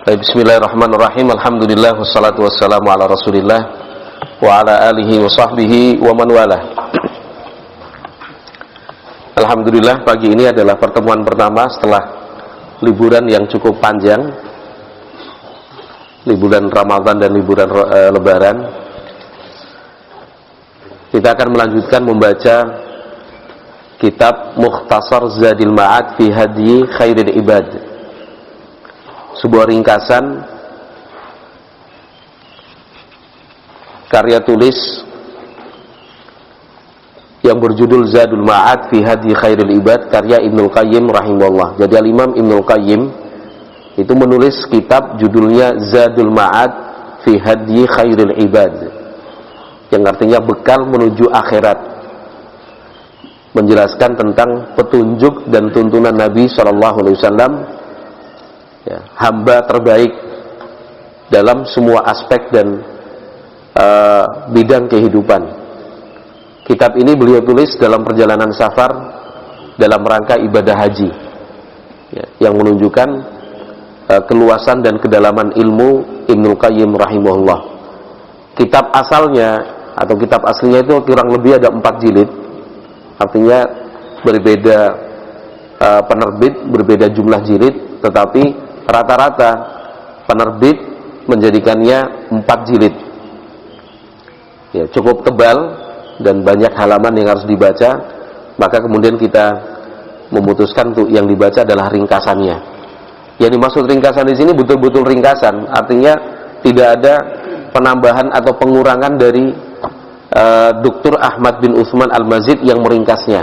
Bismillahirrahmanirrahim. Alhamdulillah wassalatu wassalamu ala Rasulillah wa ala alihi wa sahbihi wa man walah. Alhamdulillah, pagi ini adalah pertemuan pertama setelah liburan yang cukup panjang, liburan Ramadan dan liburan Lebaran. Kita akan melanjutkan membaca kitab Mukhtasar Zadil Ma'ad fi Hadyi Khairil Ibad, sebuah ringkasan karya tulis yang berjudul Zadul Ma'ad fi Hadyi Khairil Ibad, karya Ibnul Qayyim rahimahullah. Jadi Al-Imam Ibnul Qayyim itu menulis kitab judulnya Zadul Ma'ad fi Hadyi Khairil Ibad, yang artinya bekal menuju akhirat, menjelaskan tentang petunjuk dan tuntunan Nabi SAW, ya, hamba terbaik dalam semua aspek dan bidang kehidupan. Kitab ini beliau tulis dalam perjalanan safar dalam rangka ibadah haji, ya, yang menunjukkan keluasan dan kedalaman ilmu Ibnul Qayyim rahimahullah. Kitab asalnya atau kitab aslinya itu kurang lebih ada 4 jilid, artinya berbeda penerbit, berbeda jumlah jilid, tetapi rata-rata penerbit menjadikannya 4 jilid, ya, cukup tebal dan banyak halaman yang harus dibaca. Maka kemudian kita memutuskan untuk yang dibaca adalah ringkasannya. Yang dimaksud ringkasan di sini betul-betul ringkasan, artinya tidak ada penambahan atau pengurangan dari Dr. Ahmad bin Utsman Al-Mazid yang meringkasnya,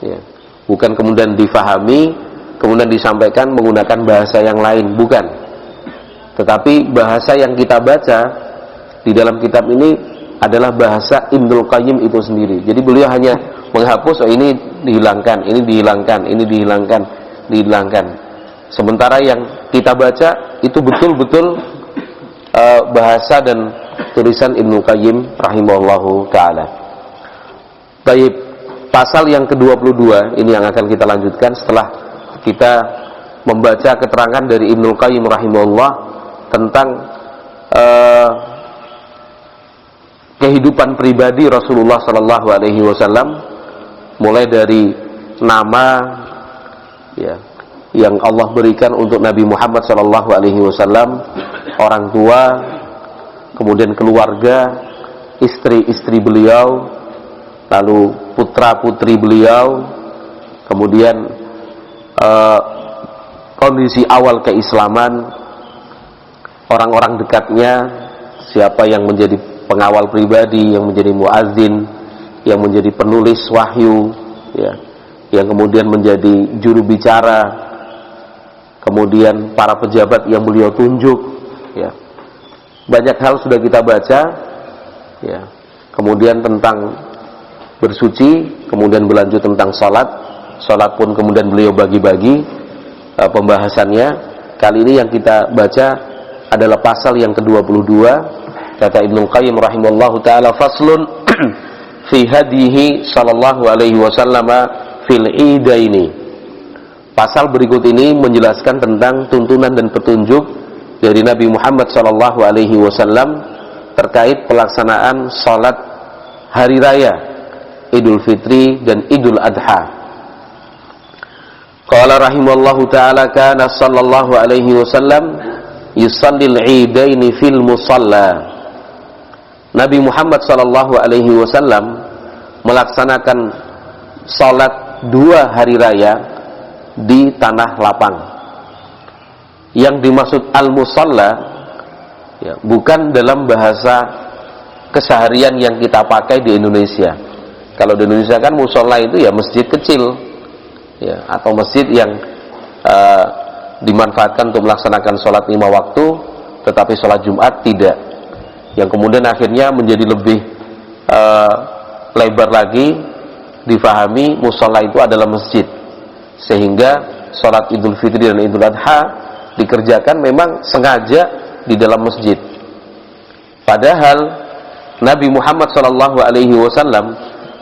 ya. Bukan kemudian difahami kemudian disampaikan menggunakan bahasa yang lain, bukan. Tetapi bahasa yang kita baca di dalam kitab ini adalah bahasa Ibnul Qayyim itu sendiri. Jadi beliau hanya menghapus, ini dihilangkan, ini dihilangkan, ini dihilangkan, dihilangkan. Sementara yang kita baca itu betul-betul bahasa dan tulisan Ibnul Qayyim rahimahullahu ta'ala. Baik, pasal yang ke-22 ini yang akan kita lanjutkan setelah kita membaca keterangan dari Ibnul Qayyim rahimahullah tentang kehidupan pribadi Rasulullah sallallahu alaihi wasallam, mulai dari nama, ya, yang Allah berikan untuk Nabi Muhammad sallallahu alaihi wasallam, orang tua, kemudian keluarga, istri-istri beliau, lalu putra-putri beliau, kemudian kondisi awal keislaman, orang-orang dekatnya, siapa yang menjadi pengawal pribadi, yang menjadi muadzin, yang menjadi penulis wahyu, ya, yang kemudian menjadi juru bicara, kemudian para pejabat yang beliau tunjuk, ya. Banyak hal sudah kita baca, ya. Kemudian tentang bersuci, kemudian berlanjut tentang salat. Salat pun kemudian beliau bagi-bagi pembahasannya. Kali ini yang kita baca adalah pasal yang ke-22. Kata Ibnul Qayyim rahimahullahu ta'ala, faslun fi hadihi sallallahu alaihi wasallam fil idaini. Pasal berikut ini menjelaskan tentang tuntunan dan petunjuk dari Nabi Muhammad sallallahu alaihi wasallam terkait pelaksanaan salat hari raya Idul Fitri dan Idul Adha. Qala rahimahullahu ta'ala, kana sallallahu alaihi wasallam yusallil idaini fil musalla. Nabi Muhammad sallallahu alaihi wasallam melaksanakan salat 2 hari raya di tanah lapang. Yang dimaksud al-musalla, ya, bukan dalam bahasa keseharian yang kita pakai di Indonesia. Kalau di Indonesia kan musalla itu ya masjid kecil, ya, atau masjid yang dimanfaatkan untuk melaksanakan salat 5 waktu, tetapi salat Jumat tidak. Yang kemudian akhirnya menjadi lebih lebar lagi difahami musalla itu adalah masjid, sehingga salat Idul Fitri dan Idul Adha dikerjakan memang sengaja di dalam masjid. Padahal Nabi Muhammad SAW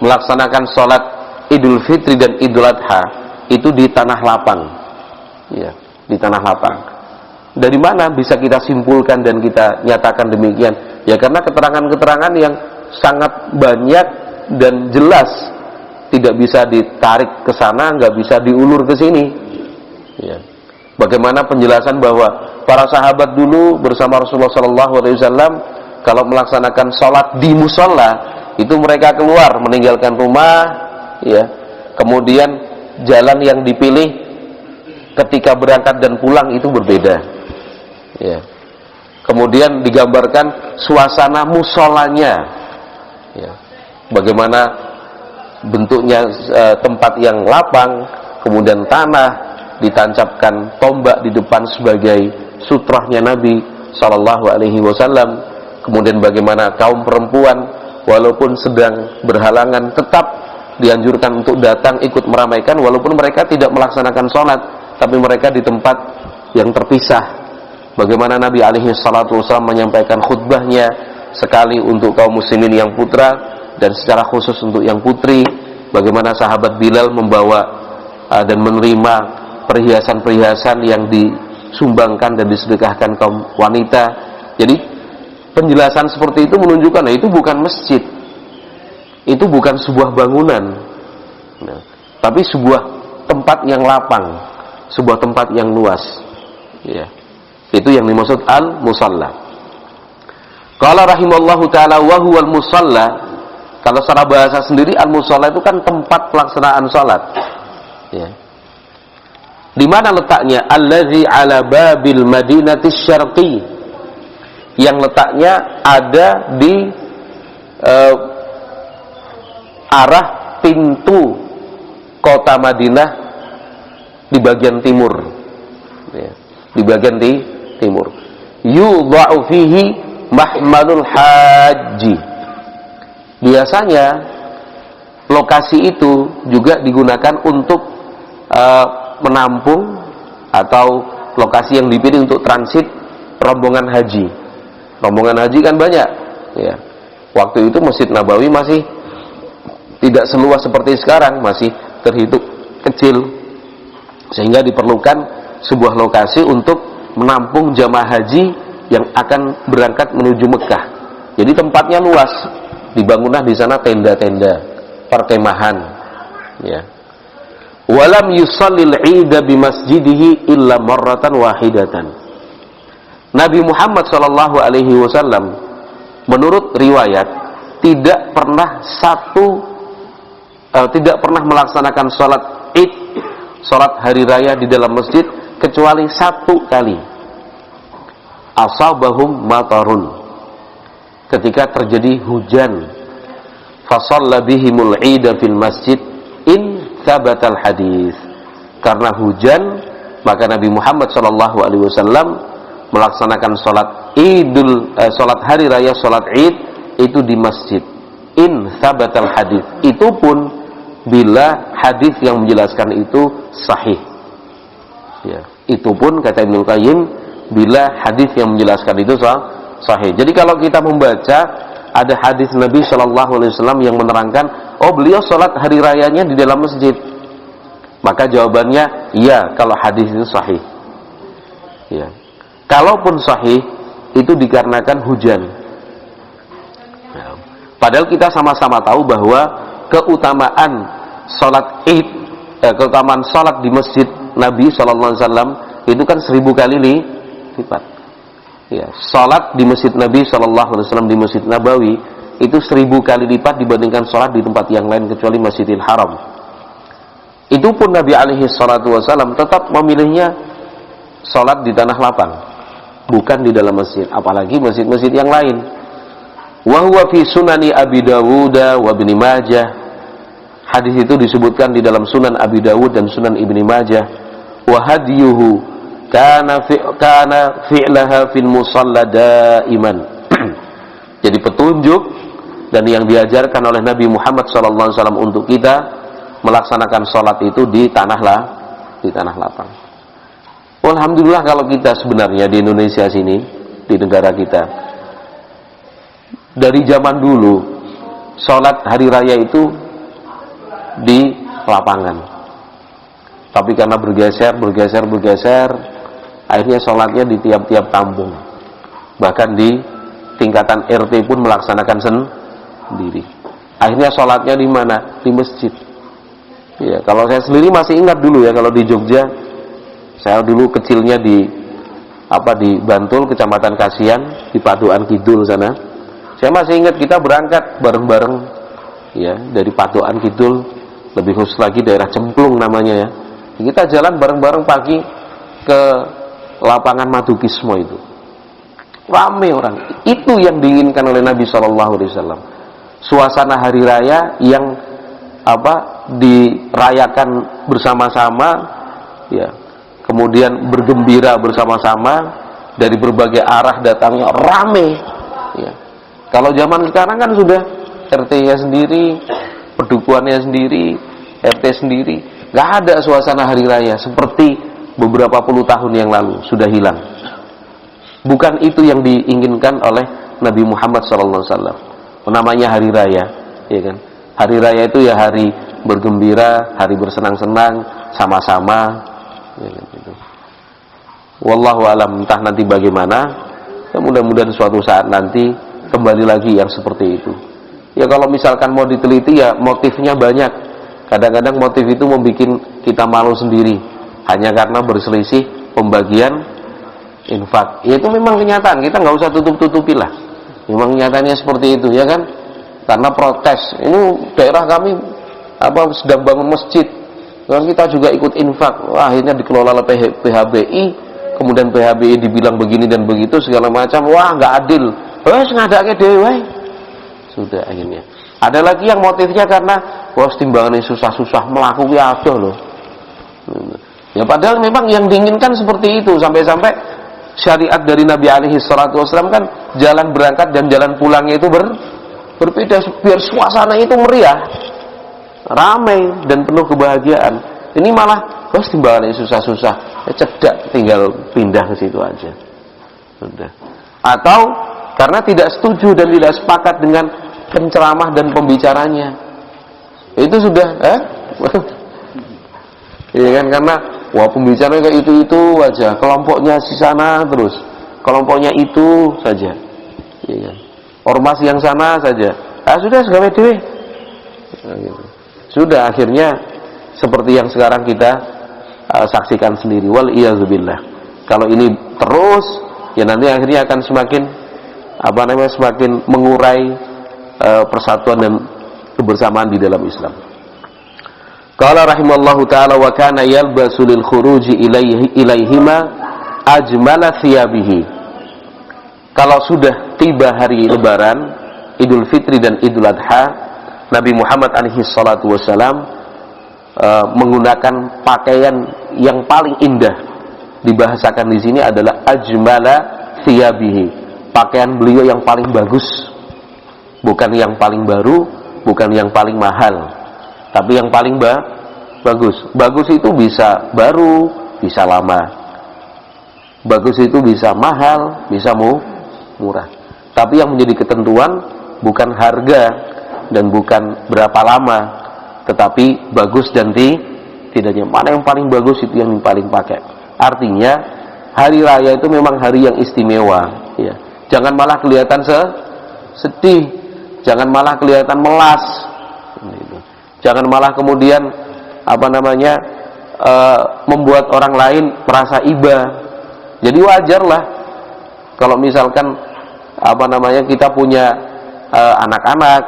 melaksanakan salat Idul Fitri dan Idul Adha itu di tanah lapang, ya, di tanah lapang. Dari mana bisa kita simpulkan dan kita nyatakan demikian? Ya karena keterangan-keterangan yang sangat banyak dan jelas, tidak bisa ditarik ke sana, nggak bisa diulur ke sini. Ya. Bagaimana penjelasan bahwa para sahabat dulu bersama Rasulullah SAW kalau melaksanakan sholat di musola itu mereka keluar meninggalkan rumah, ya. Kemudian jalan yang dipilih ketika berangkat dan pulang itu berbeda. Ya. Kemudian digambarkan suasana musolanya, ya. Bagaimana bentuknya tempat yang lapang, kemudian tanah, ditancapkan tombak di depan sebagai sutrahnya Nabi Shallallahu Alaihi Wasallam. Kemudian bagaimana kaum perempuan walaupun sedang berhalangan tetap dianjurkan untuk datang ikut meramaikan, walaupun mereka tidak melaksanakan sholat, tapi mereka di tempat yang terpisah. Bagaimana Nabi alaihi salatu wasallam menyampaikan khutbahnya sekali untuk kaum muslimin yang putra dan secara khusus untuk yang putri. Bagaimana sahabat Bilal membawa dan menerima perhiasan-perhiasan yang disumbangkan dan disedekahkan kaum wanita. Jadi penjelasan seperti itu menunjukkan itu bukan masjid, itu bukan sebuah bangunan, tapi sebuah tempat yang lapang, sebuah tempat yang luas, ya. Itu yang dimaksud al-musalla. Qala rahimallahu ta'ala wa huwal musalla. Kalau secara bahasa sendiri al-musalla itu kan tempat pelaksanaan salat. Ya. Di mana letaknya? Allazi ala babil madinati syarqi. Yang letaknya ada di arah pintu kota Madinah di bagian timur. Ya. Di bagian timur. Yudha'u fihi mahmalul haji. Biasanya lokasi itu juga digunakan untuk menampung atau lokasi yang dipilih untuk transit rombongan haji. Rombongan haji kan banyak, ya. Waktu itu Masjid Nabawi masih tidak seluas seperti sekarang, masih terhitung kecil, sehingga diperlukan sebuah lokasi untuk menampung jamaah haji yang akan berangkat menuju Mekah. Jadi tempatnya luas, dibangunlah di sana tenda-tenda, perkemahan, ya. Walam yusallil 'ida bi masjidihi illa marratan wahidatan. Nabi Muhammad sallallahu alaihi wasallam menurut riwayat tidak pernah melaksanakan salat Id, salat hari raya di dalam masjid kecuali satu kali. Asabahum matarun, ketika terjadi hujan, fasalla bihimul 'ida fil masjid in tsabatal hadis. Karena hujan, maka Nabi Muhammad sallallahu alaihi wasallam melaksanakan salat hari raya, salat Id itu di masjid. In tsabatal hadis. Itu pun bila hadis yang menjelaskan itu sahih. Ya, itu pun kata Ibnu Qayyim bila hadis yang menjelaskan itu sahih. Jadi kalau kita membaca ada hadis Nabi Shallallahu Alaihi Wasallam yang menerangkan, oh beliau sholat hari rayanya di dalam masjid, maka jawabannya iya kalau hadis itu sahih. Ya, kalaupun sahih itu dikarenakan hujan. Ya. Padahal kita sama-sama tahu bahwa keutamaan sholat Id, keutamaan sholat di masjid Nabi Shallallahu Alaihi Wasallam itu kan 1000 kali lipat. Ya, sholat di masjid Nabi Shallallahu Alaihi Wasallam di Masjid Nabawi itu 1000 kali lipat dibandingkan sholat di tempat yang lain kecuali Masjidil Haram. Itu pun Nabi alaihi salatu wasallam tetap memilihnya sholat di tanah lapang, bukan di dalam masjid, apalagi masjid-masjid yang lain. Wa huwa fi sunani Abi Dawud wa Ibnu Majah. Hadis itu disebutkan di dalam Sunan Abi Dawud dan Sunan Ibnu Majah. Wa hadiyuhu kana fi'laha fil musalla daiman. Jadi petunjuk dan yang diajarkan oleh Nabi Muhammad SAW untuk kita melaksanakan sholat itu di tanah lapang. Alhamdulillah kalau kita sebenarnya di Indonesia sini, di negara kita, dari zaman dulu sholat hari raya itu di lapangan. Tapi karena bergeser Akhirnya sholatnya di tiap-tiap kampung, bahkan di tingkatan RT pun melaksanakan sendiri. Akhirnya sholatnya di mana? Di masjid. Ya, kalau saya sendiri masih ingat dulu ya, kalau di Jogja, saya dulu kecilnya di Bantul, Kecamatan Kasihan, di Paduan Kidul sana. Saya masih ingat kita berangkat bareng-bareng ya dari Paduan Kidul, lebih khusus lagi daerah Cemplung namanya ya. Kita jalan bareng-bareng pagi ke lapangan Madukismo itu. Rame orang. Itu yang diinginkan oleh Nabi SAW. Suasana hari raya yang dirayakan bersama-sama ya. Kemudian bergembira bersama-sama, dari berbagai arah datangnya rame ya. Kalau zaman sekarang kan sudah RT-nya sendiri, pedukuhannya sendiri, RT sendiri, nggak ada suasana hari raya seperti beberapa puluh tahun yang lalu, sudah hilang. Bukan itu yang diinginkan oleh Nabi Muhammad SAW. Namanya hari raya, ya kan? Hari raya itu ya hari bergembira, hari bersenang-senang sama-sama. Ya, gitu. Wallahu alam, entah nanti bagaimana. Ya, mudah-mudahan suatu saat nanti kembali lagi yang seperti itu. Ya kalau misalkan mau diteliti ya motifnya banyak. Kadang-kadang motif itu membuat kita malu sendiri hanya karena berselisih pembagian infak. Ya, itu memang kenyataan, kita nggak usah tutup-tutupi lah. Memang kenyataannya seperti itu ya kan. Karena protes, ini daerah kami sedang bangun masjid. Dan kita juga ikut infak. Wah, akhirnya dikelola oleh PHBI, kemudian PHBI dibilang begini dan begitu segala macam. Wah, nggak adil. Wes ngadake dhewe. Sudah akhirnya. Ada lagi yang motifnya karena timbangannya susah-susah melaku ki adoh loh. Ya padahal memang yang diinginkan seperti itu, sampai-sampai syariat dari Nabi alaihi salatu wasallam kan jalan berangkat dan jalan pulangnya itu berbeda biar suasana itu meriah, ramai dan penuh kebahagiaan. Ini malah timbangannya susah-susah, cedak tinggal pindah ke situ aja. Sudah. Atau karena tidak setuju dan tidak sepakat dengan penceramah dan pembicaranya, itu sudah ya kan, karena pembicaranya kayak itu aja, kelompoknya di sana terus, kelompoknya itu saja, ya kan? Ormas yang sana saja, sudah segawe dewe, gitu. Sudah akhirnya seperti yang sekarang kita saksikan sendiri. Wal iyadzubillah. Kalau ini terus ya nanti akhirnya akan semakin semakin mengurai persatuan dan kebersamaan di dalam Islam. Qala rahimallahu taala wa kana yalbasu lil khuruji ilaihima ajmala thiyabihi. Kalau sudah tiba hari lebaran, Idul Fitri dan Idul Adha, Nabi Muhammad alaihi salatu wasalam menggunakan pakaian yang paling indah. Dibahasakan di sini adalah ajmala thiyabihi. Pakaian beliau yang paling bagus, bukan yang paling baru, bukan yang paling mahal, tapi yang paling bagus. Bagus itu bisa baru, bisa lama. Bagus itu bisa mahal, bisa murah. Tapi yang menjadi ketentuan bukan harga dan bukan berapa lama, tetapi bagus dan tidaknya. Mana yang paling bagus itu yang paling pakai. Artinya hari raya itu memang hari yang istimewa, ya. Jangan malah kelihatan sedih, jangan malah kelihatan melas, jangan malah kemudian membuat orang lain merasa iba. Jadi wajarlah kalau misalkan kita punya anak-anak,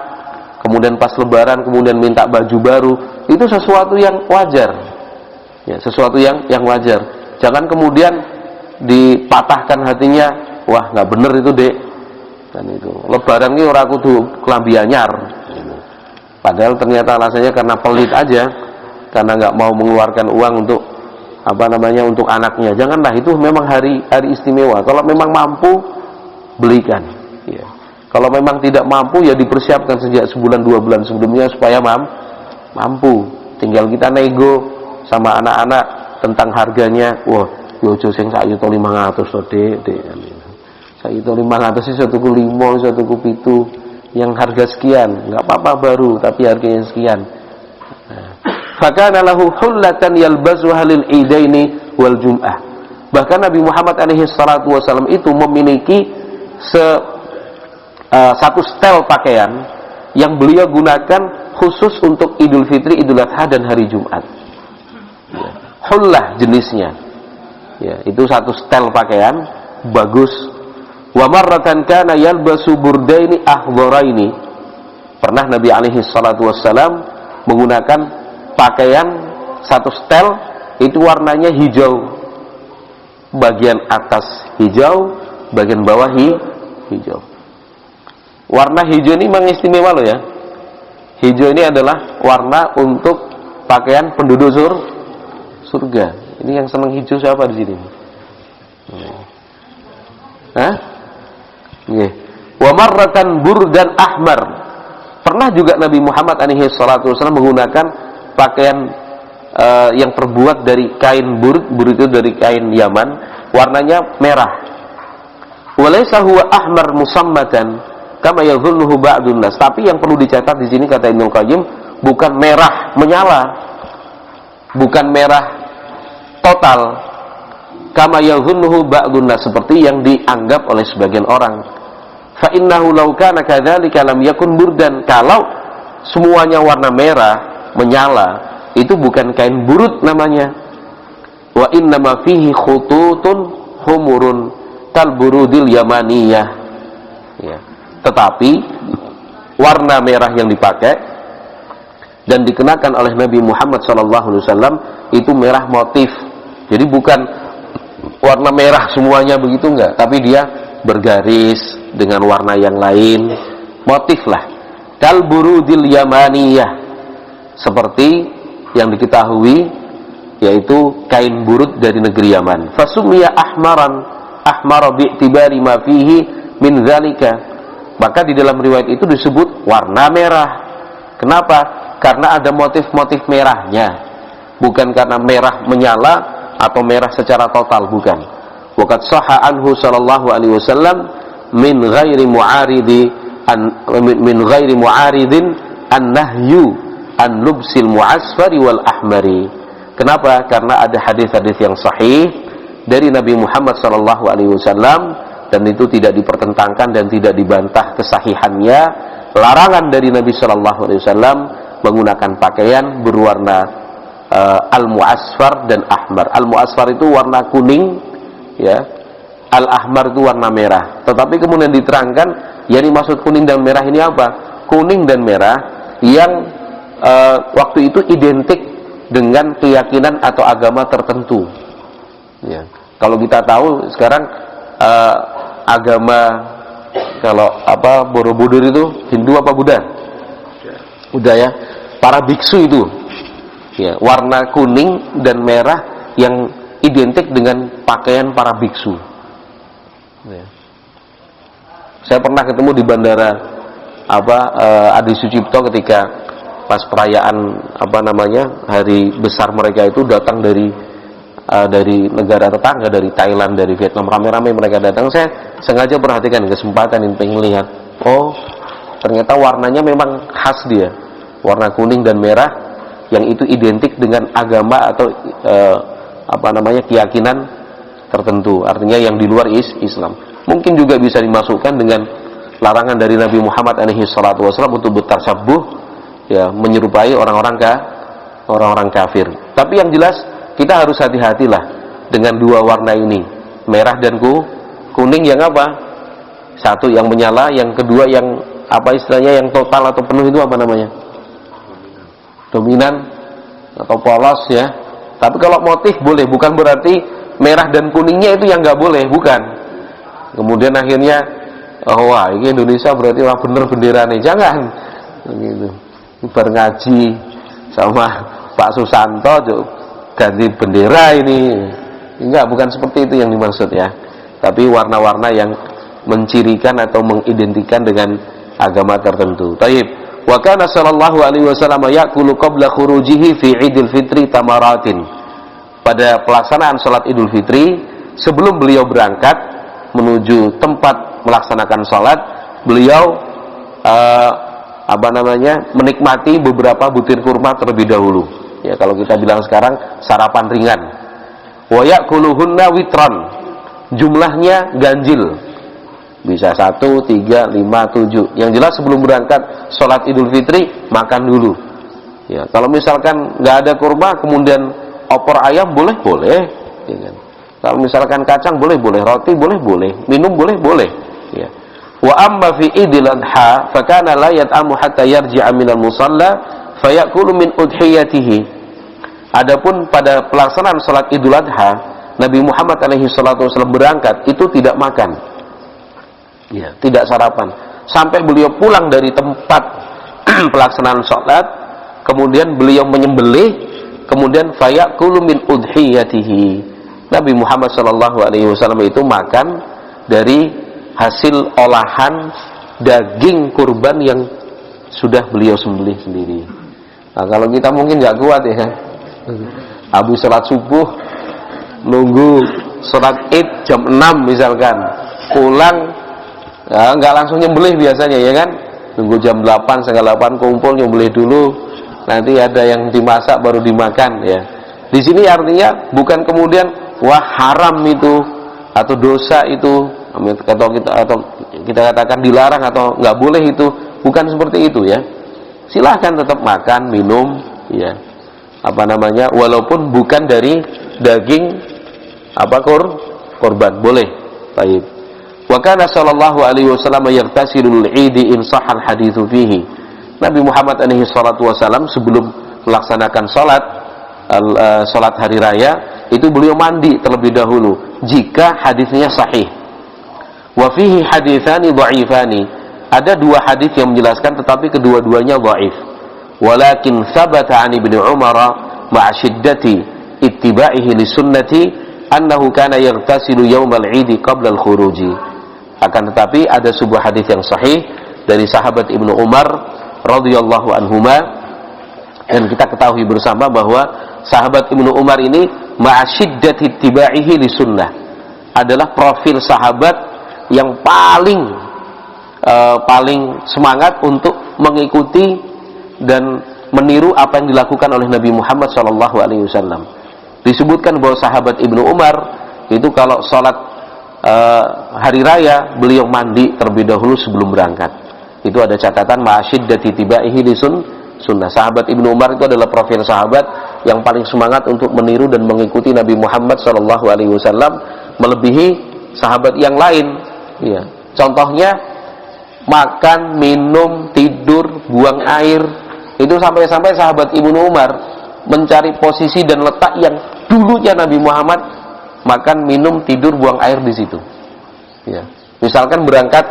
kemudian pas lebaran kemudian minta baju baru, itu sesuatu yang wajar, ya, sesuatu yang wajar. Jangan kemudian dipatahkan hatinya, wah nggak bener itu dek, kan itu lebaran ini ora kudu klambi anyar, padahal ternyata alasannya karena pelit aja, karena nggak mau mengeluarkan uang untuk untuk anaknya. Janganlah, itu memang hari istimewa. Kalau memang mampu belikan, ya. Kalau memang tidak mampu ya dipersiapkan sejak sebulan 2 bulan sebelumnya supaya mampu. Tinggal kita nego sama anak-anak tentang harganya. Wah, yo aja sing sak yuta 500 to, Dek. Sak yuta 500 sih satu tuku 5, satu tuku 7 yang harga sekian. Enggak apa-apa baru, tapi harganya sekian. Fakana lahu hullatan yalbasuha lil idaini wal jum'ah. Bahkan Nabi Muhammad SAW itu memiliki satu setel pakaian yang beliau gunakan khusus untuk Idul Fitri, Idul Adha dan hari Jumat. Ya. Hullah jenisnya. Ya, itu satu setel pakaian bagus. Wa marratan kana yalbasu burdaini ahdharaini. Pernah Nabi SAW menggunakan pakaian satu setel itu warnanya hijau. Bagian atas hijau, bagian bawah hijau. Warna hijau ini memang istimewa loh ya. Hijau ini adalah warna untuk pakaian penduduk surga. Ini yang senang hijau siapa di sini? Hah? Nggih. Wa marratan burdan ahmar. Pernah juga Nabi Muhammad SAW menggunakan pakaian yang terbuat dari kain burud itu dari kain Yaman, warnanya merah. Walaysa huwa ahmar musammatan kama yadhunnuhu ba'dun nas. Tapi yang perlu dicatat di sini kata Ibnu Qayyim, bukan merah menyala, bukan merah total, kama yadhunnuhu ba'dun nas, seperti yang dianggap oleh sebagian orang. Fa innahu law kana kadzalika lam yakun burdan. Kalau semuanya warna merah menyala, itu bukan kain burud namanya. Wa innama fihi khututun humurun kal burudil yamaniyah. Ya. Tetapi warna merah yang dipakai dan dikenakan oleh Nabi Muhammad SAW itu merah motif. Jadi bukan warna merah semuanya begitu enggak, tapi dia bergaris dengan warna yang lain, motif lah. Kal burudil yamaniyah, seperti yang diketahui yaitu kain burud dari negeri Yaman. Fasummiya ahmaran, ahmara bi'tibari ma fihi min dzalika. Maka di dalam riwayat itu disebut warna merah. Kenapa? Karena ada motif-motif merahnya. Bukan karena merah menyala atau merah secara total, bukan. Wa qad shahha anhu sallallahu alaihi wasallam min ghairi mu'aridin an-nahyu an lubsil mu'asfari wal ahmari. Kenapa? Karena ada hadis-hadis yang sahih dari Nabi Muhammad SAW dan itu tidak dipertentangkan dan tidak dibantah kesahihannya. Larangan dari Nabi SAW menggunakan pakaian berwarna al-mu'asfar dan ahmar. Al-mu'asfar itu warna kuning, ya. Al-ahmar itu warna merah. Tetapi kemudian diterangkan, yang dimaksud kuning dan merah ini apa? Kuning dan merah yang waktu itu identik dengan keyakinan atau agama tertentu. Ya. Kalau kita tahu sekarang agama kalau Borobudur itu Hindu apa Buddha? Buddha ya. Para biksu itu, ya, warna kuning dan merah yang identik dengan pakaian para biksu. Ya. Saya pernah ketemu di bandara Adi Sucipto ketika pas perayaan hari besar mereka itu datang dari negara tetangga, dari Thailand, dari Vietnam, rame-rame mereka datang. Saya sengaja perhatikan kesempatan ini pengen lihat. Oh, ternyata warnanya memang khas dia, warna kuning dan merah yang itu identik dengan agama atau keyakinan tertentu. Artinya yang di luar Islam. Mungkin juga bisa dimasukkan dengan larangan dari Nabi Muhammad SAW untuk bertasyabuh, ya, menyerupai orang-orang kafir. Tapi yang jelas kita harus hati-hatilah dengan dua warna ini, merah dan kuning yang apa? Satu yang menyala, yang kedua yang istilahnya yang total atau penuh itu apa namanya? Dominan atau polos ya. Tapi kalau motif boleh, bukan berarti merah dan kuningnya itu yang nggak boleh, bukan. Kemudian akhirnya wah ini Indonesia berarti wah bener bendera nih, jangan gitu. Bar ngaji sama Pak Susanto ganti bendera ini. Enggak, bukan seperti itu yang dimaksud ya. Tapi warna-warna yang mencirikan atau mengidentikan dengan agama tertentu. Taib. Wa kana sallallahu alaihi wasallam ya'kulu qabla khurujihi fi Idul Fitri tamaratin. Pada pelaksanaan salat Idul Fitri, sebelum beliau berangkat menuju tempat melaksanakan salat, beliau menikmati beberapa butir kurma terlebih dahulu. Ya, kalau kita bilang sekarang sarapan ringan. Wa ya'kuluhunna witran. Jumlahnya ganjil. Bisa 1, 3, 5, 7. Yang jelas sebelum berangkat sholat Idul Fitri makan dulu. Ya, kalau misalkan nggak ada kurma kemudian opor ayam boleh, ya kan? Kalau misalkan kacang boleh, roti boleh, minum boleh, ya. Wa amma fi Idul Adha fa kana la yat'amu hatta yarji'a minal musalla fa ya'kulu min udhiyatihi. Adapun pada pelaksanaan salat Idul Adha, Nabi Muhammad alaihi salatu wasallam berangkat itu tidak makan. Ya, tidak sarapan sampai beliau pulang dari tempat pelaksanaan salat, kemudian beliau menyembelih, kemudian fa ya'kulu min udhiyatihi. Nabi Muhammad sallallahu alaihi wasallam itu makan dari hasil olahan daging kurban yang sudah beliau sembelih sendiri. Nah, kalau kita mungkin nggak kuat ya, habis sholat subuh nunggu sholat id jam 6 misalkan, pulang ya, nggak langsung nyembelih biasanya ya kan, nunggu jam 8, setengah 8 kumpul nyembelih dulu, nanti ada yang dimasak baru dimakan ya. Di sini artinya bukan kemudian wah haram itu atau dosa itu, atau kita katakan dilarang atau nggak boleh itu, bukan seperti itu ya. Silahkan tetap makan, minum, ya, walaupun bukan dari daging korban, boleh. Baik. Wa kana sallallahu alaihi wasallam yagtasilul 'idi in sahal haditsu fihi. Nabi Muhammad alaihi salatu wasallam sebelum melaksanakan salat hari raya itu beliau mandi terlebih dahulu jika hadisnya sahih. Wa fihi haditsani dha'ifani. Ada dua hadis yang menjelaskan tetapi kedua-duanya dhaif. Walakin thabata 'an Ibnu Umar ma'a shiddati ittiba'ihi li sunnati annahu kana yaghtasilu yaumal 'idi qabla al-khuruji. Akan tetapi ada sebuah hadis yang sahih dari sahabat Ibnu Umar radhiyallahu anhuma, dan kita ketahui bersama bahwa sahabat Ibnu Umar ini ma'a shiddati ittiba'ihi li sunnah adalah profil sahabat yang paling semangat untuk mengikuti dan meniru apa yang dilakukan oleh Nabi Muhammad SAW. Disebutkan bahwa sahabat Ibnu Umar itu kalau sholat hari raya beliau mandi terlebih dahulu sebelum berangkat. Itu ada catatan ma'asyiddati tibaihi li sunnah. Sahabat Ibnu Umar itu adalah profil sahabat yang paling semangat untuk meniru dan mengikuti Nabi Muhammad SAW, melebihi sahabat yang lain. Ya. Contohnya makan, minum, tidur, buang air, itu sampai-sampai sahabat Ibnu Umar mencari posisi dan letak yang dulunya Nabi Muhammad makan, minum, tidur, buang air di situ. Ya. Misalkan berangkat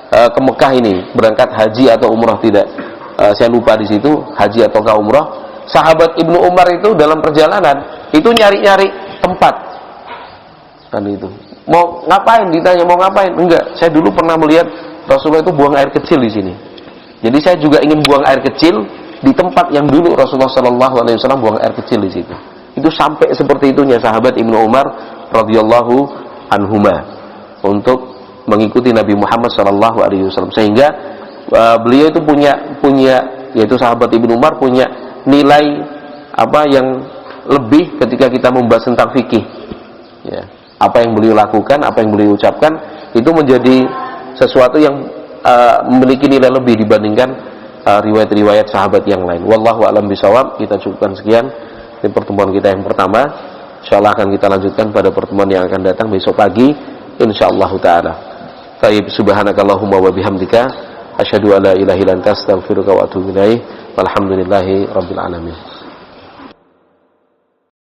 ke Mekah ini, berangkat haji atau umrah, tidak, saya lupa di situ haji atau ke umrah. Sahabat Ibnu Umar itu dalam perjalanan itu nyari-nyari tempat, kan itu. Mau ngapain? Ditanya mau ngapain? Enggak, saya dulu pernah melihat Rasulullah itu buang air kecil di sini. Jadi saya juga ingin buang air kecil di tempat yang dulu Rasulullah SAW buang air kecil di situ. Itu sampai seperti itunya sahabat Ibnu Umar radhiyallahu anhuma untuk mengikuti Nabi Muhammad SAW, sehingga beliau itu punya yaitu sahabat Ibnu Umar punya nilai yang lebih ketika kita membahas tentang fikih. Ya. Apa yang beliau lakukan, apa yang beliau ucapkan itu menjadi sesuatu yang memiliki nilai lebih dibandingkan riwayat-riwayat sahabat yang lain. Wallahu a'lam bishawab. Kita cukupkan sekian di pertemuan kita yang pertama. Insyaallah akan kita lanjutkan pada pertemuan yang akan datang besok pagi insyaallah taala. Baik, subhanakallahumma wa bihamdika asyhadu an la ilaha illa anta astaghfiruka wa atubu ilaik. Walhamdulillahi rabbil alamin.